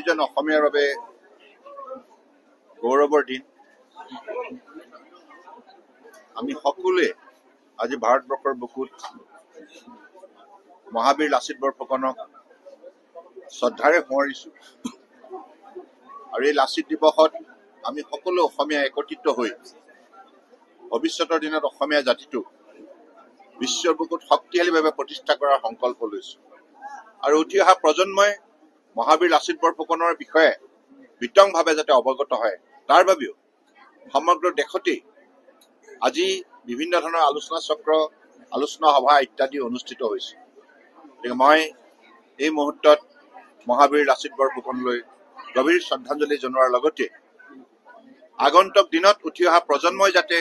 প্ৰতিজন অসমীয়াৰ বাবে গৌৰৱৰ দিন। আমি সকলোৱে আজি ভাৰতবৰ্ষৰ বুকুত মহাবীৰ লাচিত বৰফুকনক শ্ৰদ্ধাৰে সোঁৱৰিছোঁ। আৰু এই লাচিত দিৱসত আমি সকলো অসমীয়া একত্ৰিত হৈ ভৱিষ্যতৰ দিনত অসমীয়া জাতিটো বিশ্বৰ বুকুত শক্তিশালীভাৱে প্ৰতিষ্ঠা কৰাৰ সংকল্প লৈছোঁ। আৰু উঠি অহা প্ৰজন্মই মহাবীৰ লাচিত বৰফুকনৰ বিষয়ে বিতংভাৱে যাতে অৱগত হয়, তাৰ বাবেও সমগ্ৰ দেশতেই আজি বিভিন্ন ধৰণৰ আলোচনা চক্ৰ, আলোচনা সভা ইত্যাদি অনুষ্ঠিত হৈছে। গতিকে মই এই মুহূৰ্তত মহাবীৰ লাচিত বৰফুকনলৈ গভীৰ শ্ৰদ্ধাঞ্জলি জনোৱাৰ লগতে আগন্তুক দিনত উঠি অহা প্ৰজন্মই যাতে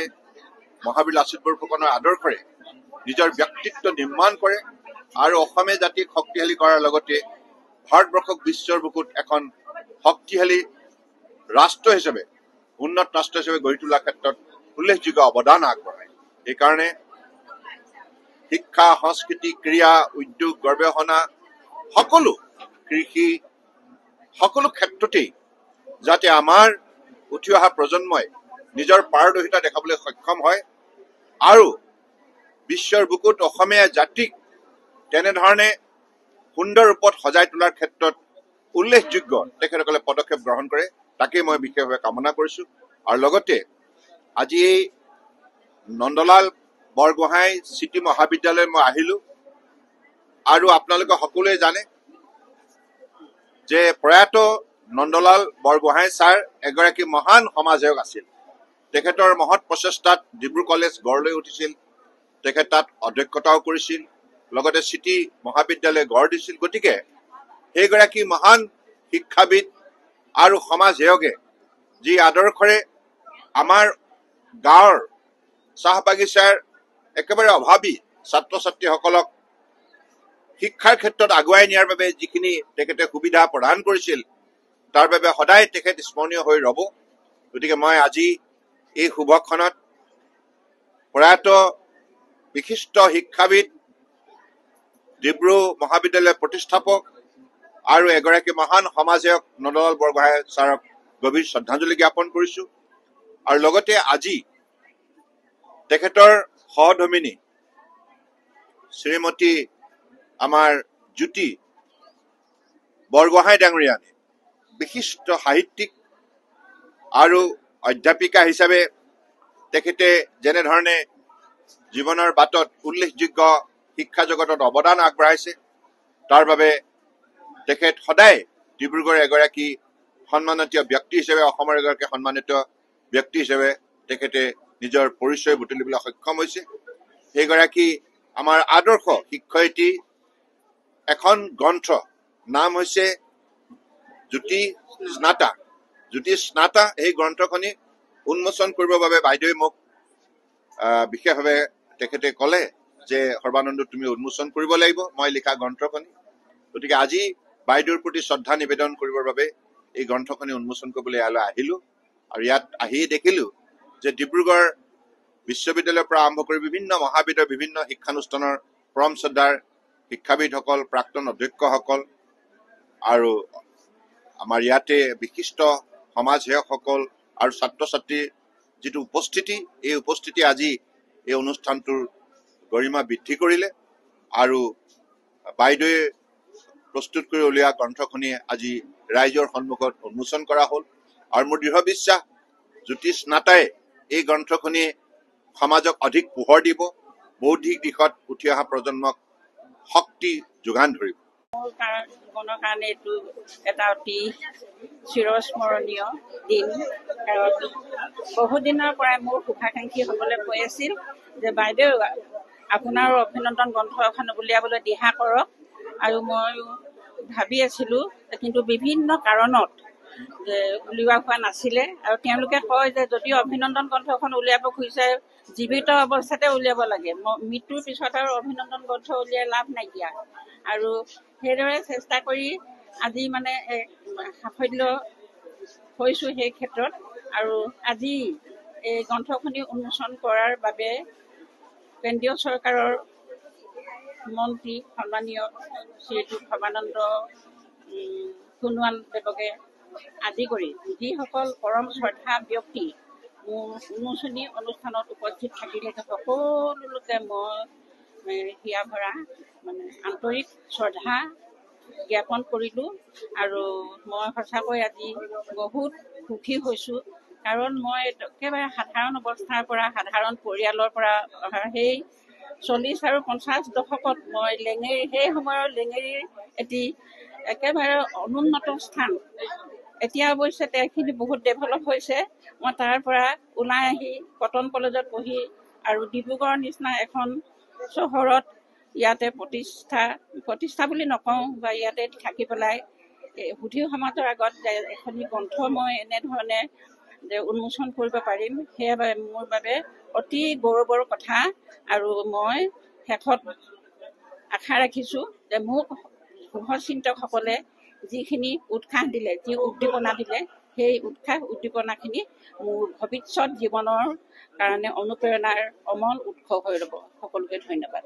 মহাবীৰ লাচিত বৰফুকনৰ আদৰ্শৰে নিজৰ ব্যক্তিত্ব নিৰ্মাণ কৰে আৰু অসমীয়া জাতিক শক্তিশালী কৰাৰ লগতে ভাৰতবৰ্ষক বিশ্বৰ বুকুত এখন শক্তিশালী ৰাষ্ট্ৰ হিচাপে, উন্নত ৰাষ্ট্ৰ হিচাপে গঢ়ি তোলাৰ ক্ষেত্ৰত উল্লেখযোগ্য অৱদান আগবঢ়ায়। সেইকাৰণে শিক্ষা, সংস্কৃতি, ক্ৰীড়া, উদ্যোগ, গৱেষণা, সকলো কৃষি, সকলো ক্ষেত্ৰতেই যাতে আমাৰ উঠি অহা প্ৰজন্মই নিজৰ পাৰদৰ্শিতা দেখাবলৈ সক্ষম হয় আৰু বিশ্বৰ বুকুত অসমীয়া জাতিক তেনেধৰণে সুন্দৰ ৰূপত সজাই তোলাৰ ক্ষেত্ৰত উল্লেখযোগ্য তেখেতসকলে পদক্ষেপ গ্ৰহণ কৰে, তাকেই মই বিশেষভাৱে কামনা কৰিছোঁ। আৰু লগতে আজি এই নন্দলাল বৰগোহাঁই চিটি মহাবিদ্যালয়ত মই আহিলোঁ আৰু আপোনালোকে সকলোৱে জানে যে প্ৰয়াত নন্দলাল বৰগোহাঁই ছাৰ এগৰাকী মহান সমাজসেৱক আছিল। তেখেতৰ মহৎ প্ৰচেষ্টাত ডিব্ৰু কলেজ গঢ় লৈ উঠিছিল। তেখেত তাত অধ্যক্ষতাও কৰিছিল, লগতে চিটি মহাবিদ্যালয় গঢ় দিছিল। গতিকে সেইগৰাকী মহান শিক্ষাবিদ আৰু সমাজসেৱকে যি আদৰ্শৰে আমাৰ গাঁৱৰ চাহ বাগিচাৰ একেবাৰে অভাৱী ছাত্ৰ ছাত্ৰীসকলক শিক্ষাৰ ক্ষেত্ৰত আগুৱাই নিয়াৰ বাবে যিখিনি তেখেতে সুবিধা প্ৰদান কৰিছিল, তাৰ বাবে সদায় তেখেত স্মৰণীয় হৈ ৰ'ব। গতিকে মই আজি এই শুভক্ষণত প্ৰয়াত বিশিষ্ট শিক্ষাবিদ, ডিব্ৰু মহাবিদ্যালয়ৰ প্ৰতিষ্ঠাপক আৰু এগৰাকী মহান সমাজসেৱক নন্দলাল বৰগোহাঁই ছাৰক গভীৰ শ্ৰদ্ধাঞ্জলি জ্ঞাপন কৰিছোঁ। আৰু লগতে আজি তেখেতৰ সহধৰ্মিনী শ্ৰীমতী আমাৰ জ্যোতি বৰগোহাঁই ডাঙৰীয়ানী বিশিষ্ট সাহিত্যিক আৰু অধ্যাপিকা হিচাপে তেখেতে যেনেধৰণে জীৱনৰ বাটত উল্লেখযোগ্য শিক্ষা জগতত অৱদান আগবঢ়াইছে, তাৰ বাবে তেখেত সদায় ডিব্ৰুগড়ৰ এগৰাকী সন্মানিত ব্যক্তি হিচাপে, অসমৰ এগৰাকী সন্মানিত ব্যক্তি হিচাপে তেখেতে নিজৰ পৰিচয় বুটলিবলৈ সক্ষম হৈছে। সেইগৰাকী আমাৰ আদৰ্শ শিক্ষয়িত্ৰী এখন গ্ৰন্থ, নাম হৈছে জ্যোতি স্নাতা। জ্যোতি স্নাতা এই গ্ৰন্থখনি উন্মোচন কৰিবৰ বাবে বাইদেৱে মোক বিশেষভাৱে তেখেতে ক'লে যে সৰ্বানন্দ তুমি উন্মোচন কৰিব লাগিব মই লিখা গ্ৰন্থখনি। গতিকে আজি বাইদেউৰ প্ৰতি শ্ৰদ্ধা নিবেদন কৰিবৰ বাবে এই গ্ৰন্থখনি উন্মোচন কৰিবলৈ ইয়ালৈ আহিলোঁ। আৰু ইয়াত আহি দেখিলোঁ যে ডিব্ৰুগড় বিশ্ববিদ্যালয়ৰ পৰা আৰম্ভ কৰি বিভিন্ন মহাবিদ্যালয়ৰ বিভিন্ন শিক্ষানুষ্ঠানৰ পৰম শ্ৰদ্ধাৰ শিক্ষাবিদসকল, প্ৰাক্তন অধ্যক্ষসকল আৰু আমাৰ ইয়াতে বিশিষ্ট সমাজসেৱকসকল আৰু ছাত্ৰ ছাত্ৰীৰ যিটো উপস্থিতি, এই উপস্থিতি আজি এই অনুষ্ঠানটোৰ গৰিমা বৃদ্ধি কৰিলে। আৰু বাইদেৱে প্ৰস্তুত কৰি উলিওৱা গ্ৰন্থখনি আজি ৰাইজৰ সন্মুখত উন্মোচন কৰা হ'ল। আৰু মোৰ দৃঢ় বিশ্বাস জ্যোতি স্নাতাই এই গ্ৰন্থখনি সমাজক অধিক পোহৰ দিব, বৌদ্ধিক দিশত উঠি অহা প্ৰজন্মক শক্তি যোগান ধৰিব। মোৰ জীৱনৰ কাৰণে এইটো এটা অতি চিৰস্মৰণীয় দিন। কাৰণ বহুদিনৰ পৰাই মোৰ শুভাকাংক্ষীসকলে কৈ আছিল যে বাইদেউ আপোনাৰো অভিনন্দন গ্ৰন্থ এখন উলিয়াবলৈ দিহা কৰক। আৰু ময়ো ভাবি আছিলোঁ, কিন্তু বিভিন্ন কাৰণত উলিওৱা হোৱা নাছিলে। আৰু তেওঁলোকে কয় যে যদি অভিনন্দন গ্ৰন্থখন উলিয়াব খুজিছে জীৱিত অৱস্থাতে উলিয়াব লাগে, মৃত্যুৰ পিছত আৰু অভিনন্দন গ্ৰন্থ উলিয়াই লাভ নাইকিয়া। আৰু সেইদৰে চেষ্টা কৰি আজি মানে সাফল্য হৈছোঁ সেই ক্ষেত্ৰত। আৰু আজি এই গ্ৰন্থখনি উন্মোচন কৰাৰ বাবে কেন্দ্ৰীয় চৰকাৰৰ মন্ত্ৰী সন্মানীয় শ্ৰী সৰ্বানন্দ সোণোৱাল দেৱকে আদি কৰি যিসকল পৰম শ্ৰদ্ধা ব্যক্তি মোৰ উন্মোচনী অনুষ্ঠানত উপস্থিত থাকিলে সকলোকে মই হিয়া ভৰা আন্তৰিক শ্ৰদ্ধা জ্ঞাপন কৰিলোঁ। আৰু মই সঁচাকৈ আজি বহুত সুখী হৈছোঁ, কাৰণ মই একেবাৰে সাধাৰণ অৱস্থাৰ পৰা সাধাৰণ পৰিয়ালৰ পৰা অহা সেই 40 আৰু 50 দশকত মই সেই সময়ৰ লেঙেৰীৰ এটি একেবাৰে অনুন্নত স্থান। এতিয়া অৱশ্যে সেইখিনি বহুত ডেভেলপ হৈছে। মই তাৰ পৰা ওলাই আহি কটন কলেজত পঢ়ি আৰু ডিব্ৰুগড়ৰ নিচিনা এখন চহৰত ইয়াতে প্ৰতিষ্ঠা বুলি নকওঁ, বা ইয়াতে থাকি পেলাই সুধী সমাজৰ আগত এখনি গ্ৰন্থ মই এনেধৰণে উন্মোচন কৰিব পাৰিম, সেয়া মোৰ বাবে অতি গৌৰৱৰ কথা। আৰু মই শেষত আশা ৰাখিছোঁ যে মোক শুভচিন্তকসকলে যিখিনি উৎসাহ দিলে, যি উদ্দীপনা দিলে, সেই উদ্দীপনাখিনি মোৰ ভৱিষ্যত জীৱনৰ কাৰণে অনুপ্ৰেৰণাৰ অমল উৎস হৈ ৰ'ব। সকলোকে ধন্যবাদ।